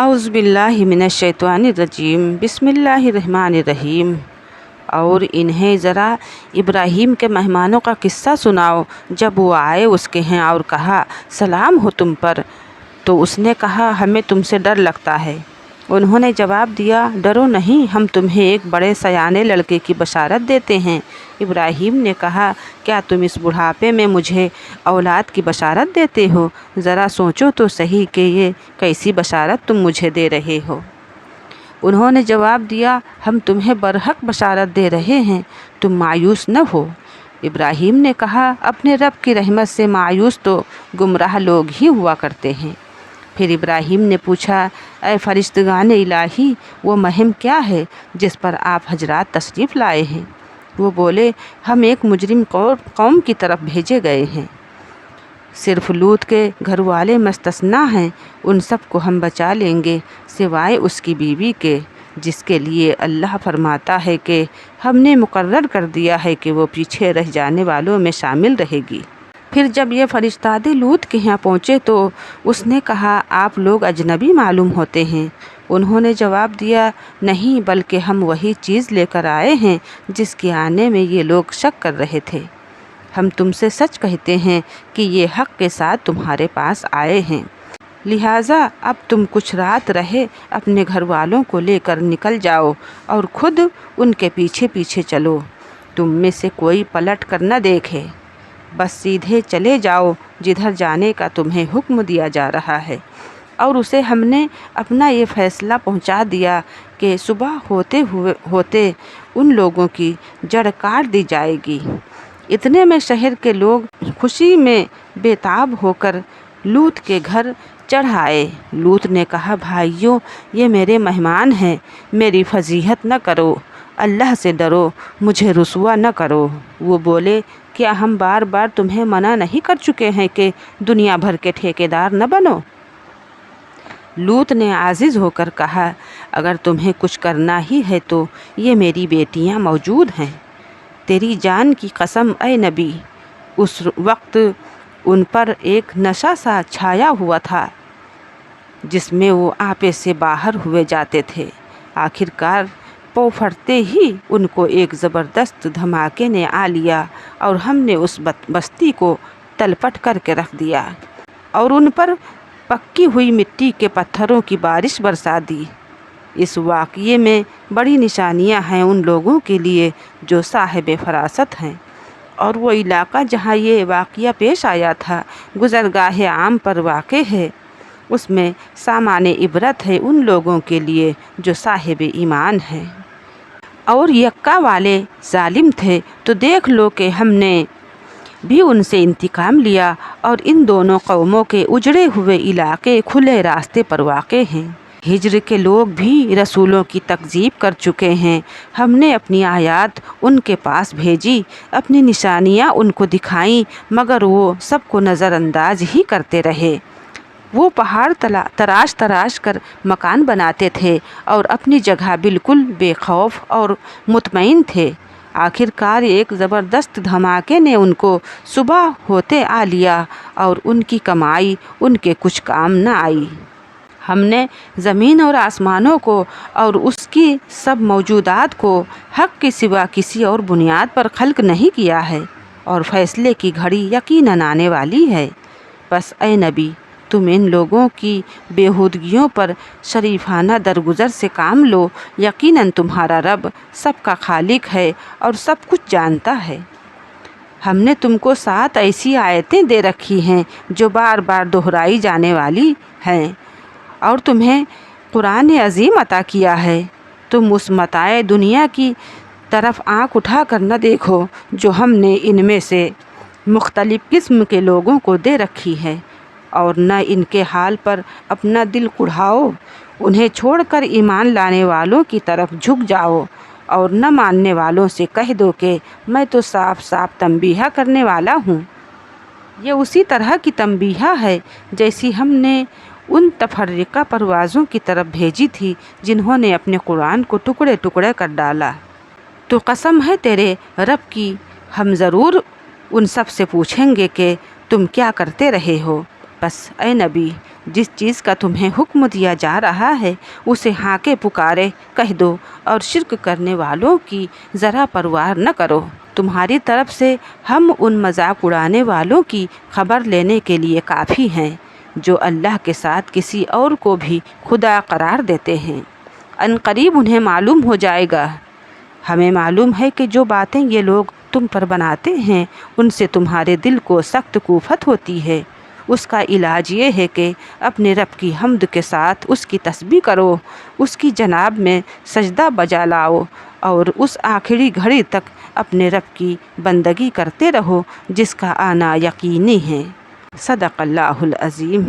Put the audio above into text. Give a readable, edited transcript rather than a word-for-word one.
اعوذ باللہ من الشیطان الرجیم بسم اللہ الرحمن الرحیم۔ اور انہیں ذرا ابراہیم کے مہمانوں کا قصہ سناؤ جب وہ آئے اس کے ہیں اور کہا سلام ہو تم پر، تو اس نے کہا ہمیں تم سے ڈر لگتا ہے۔ انہوں نے جواب دیا ڈرو نہیں، ہم تمہیں ایک بڑے سیانے لڑکے کی بشارت دیتے ہیں۔ ابراہیم نے کہا کیا تم اس بڑھاپے میں مجھے اولاد کی بشارت دیتے ہو؟ ذرا سوچو تو صحیح کہ یہ کیسی بشارت تم مجھے دے رہے ہو۔ انہوں نے جواب دیا ہم تمہیں برحق بشارت دے رہے ہیں، تم مایوس نہ ہو۔ ابراہیم نے کہا اپنے رب کی رحمت سے مایوس تو گمراہ لوگ ہی ہوا کرتے ہیں۔ پھر ابراہیم نے پوچھا اے فرشتگان الہی، وہ مہم کیا ہے جس پر آپ حضرات تشریف لائے ہیں؟ وہ بولے ہم ایک مجرم قوم کی طرف بھیجے گئے ہیں، صرف لوط کے گھر والے مستثنیٰ ہیں، ان سب کو ہم بچا لیں گے سوائے اس کی بیوی کے، جس کے لیے اللہ فرماتا ہے کہ ہم نے مقرر کر دیا ہے کہ وہ پیچھے رہ جانے والوں میں شامل رہے گی۔ پھر جب یہ فرشتادے لوط کے یہاں پہنچے تو اس نے کہا آپ لوگ اجنبی معلوم ہوتے ہیں۔ انہوں نے جواب دیا نہیں، بلکہ ہم وہی چیز لے کر آئے ہیں جس کے آنے میں یہ لوگ شک کر رہے تھے۔ ہم تم سے سچ کہتے ہیں کہ یہ حق کے ساتھ تمہارے پاس آئے ہیں، لہٰذا اب تم کچھ رات رہے اپنے گھر والوں کو لے کر نکل جاؤ اور خود ان کے پیچھے پیچھے چلو، تم میں سے کوئی پلٹ کر نہ دیکھے، بس سیدھے چلے جاؤ جدھر جانے کا تمہیں حکم دیا جا رہا ہے۔ اور اسے ہم نے اپنا یہ فیصلہ پہنچا دیا کہ صبح ہوتے ان لوگوں کی جڑ کاٹ دی جائے گی۔ اتنے میں شہر کے لوگ خوشی میں بے تاب ہو کر لوط کے گھر چڑھ آئے۔ لوط نے کہا بھائیو یہ میرے مہمان ہیں، میری فضیحت نہ کرو، اللہ سے ڈرو، مجھے رسوا نہ کرو۔ وہ بولے کیا ہم بار بار تمہیں منع نہیں کر چکے ہیں کہ دنیا بھر کے ٹھیکیدار نہ بنو؟ لوط نے عاجز ہو کر کہا اگر تمہیں کچھ کرنا ہی ہے تو یہ میری بیٹیاں موجود ہیں، تیری جان کی قسم اے نبی۔ اس وقت ان پر ایک نشہ سا چھایا ہوا تھا جس میں وہ آپے سے باہر ہوئے جاتے تھے۔ آخر کار پو پھٹتے ہی ان کو ایک زبردست دھماکے نے آ لیا اور ہم نے اس بستی کو تلپٹ کر کے رکھ دیا اور ان پر پکی ہوئی مٹی کے پتھروں کی بارش برسا دی۔ اس واقعے میں بڑی نشانیاں ہیں ان لوگوں کے لیے جو صاحب فراست ہیں، اور وہ علاقہ جہاں یہ واقعہ پیش آیا تھا گزرگاہ عام پر واقع ہے، اس میں سامان عبرت ہے ان لوگوں کے لیے جو صاحب ایمان ہیں۔ اور یکا والے ظالم تھے تو دیکھ لو کہ ہم نے بھی ان سے انتقام لیا، اور ان دونوں قوموں کے اجڑے ہوئے علاقے کھلے راستے پر واقع ہیں۔ ہجر کے لوگ بھی رسولوں کی تکذیب کر چکے ہیں، ہم نے اپنی آیات ان کے پاس بھیجی، اپنی نشانیاں ان کو دکھائیں، مگر وہ سب کو نظر انداز ہی کرتے رہے۔ وہ پہاڑ تراش تراش کر مکان بناتے تھے اور اپنی جگہ بالکل بے خوف اور مطمئن تھے۔ آخر کار ایک زبردست دھماکے نے ان کو صبح ہوتے آ لیا اور ان کی کمائی ان کے کچھ کام نہ آئی۔ ہم نے زمین اور آسمانوں کو اور اس کی سب موجودات کو حق کے سوا کسی اور بنیاد پر خلق نہیں کیا ہے، اور فیصلے کی گھڑی یقیناً آنے والی ہے۔ بس اے نبی تم ان لوگوں کی بےہودگیوں پر شریفانہ درگزر سے کام لو، یقیناً تمہارا رب سب کا خالق ہے اور سب کچھ جانتا ہے۔ ہم نے تم کو 7 ایسی آیتیں دے رکھی ہیں جو بار بار دہرائی جانے والی ہیں، اور تمہیں قرآن عظیم عطا کیا ہے، تم اس متاع دنیا کی طرف آنکھ اٹھا کر نہ دیکھو جو ہم نے ان میں سے مختلف قسم کے لوگوں کو دے رکھی ہے، اور نہ ان کے حال پر اپنا دل کڑھاؤ، انہیں چھوڑ کر ایمان لانے والوں کی طرف جھک جاؤ، اور نہ ماننے والوں سے کہہ دو کہ میں تو صاف صاف تنبیہ کرنے والا ہوں۔ یہ اسی طرح کی تنبیہ ہے جیسی ہم نے ان تفرقہ پروازوں کی طرف بھیجی تھی جنہوں نے اپنے قرآن کو ٹکڑے ٹکڑے کر ڈالا۔ تو قسم ہے تیرے رب کی ہم ضرور ان سب سے پوچھیں گے کہ تم کیا کرتے رہے ہو۔ بس اے نبی جس چیز کا تمہیں حکم دیا جا رہا ہے اسے ہانکے پکارے کہہ دو اور شرک کرنے والوں کی ذرا پرواہ نہ کرو۔ تمہاری طرف سے ہم ان مذاق اڑانے والوں کی خبر لینے کے لیے کافی ہیں جو اللہ کے ساتھ کسی اور کو بھی خدا قرار دیتے ہیں۔ ان قریب انہیں معلوم ہو جائے گا۔ ہمیں معلوم ہے کہ جو باتیں یہ لوگ تم پر بناتے ہیں ان سے تمہارے دل کو سخت کوفت ہوتی ہے۔ اس کا علاج یہ ہے کہ اپنے رب کی حمد کے ساتھ اس کی تسبیح کرو، اس کی جناب میں سجدہ بجا لاؤ اور اس آخری گھڑی تک اپنے رب کی بندگی کرتے رہو جس کا آنا یقینی ہے۔ صدق اللہ العظیم۔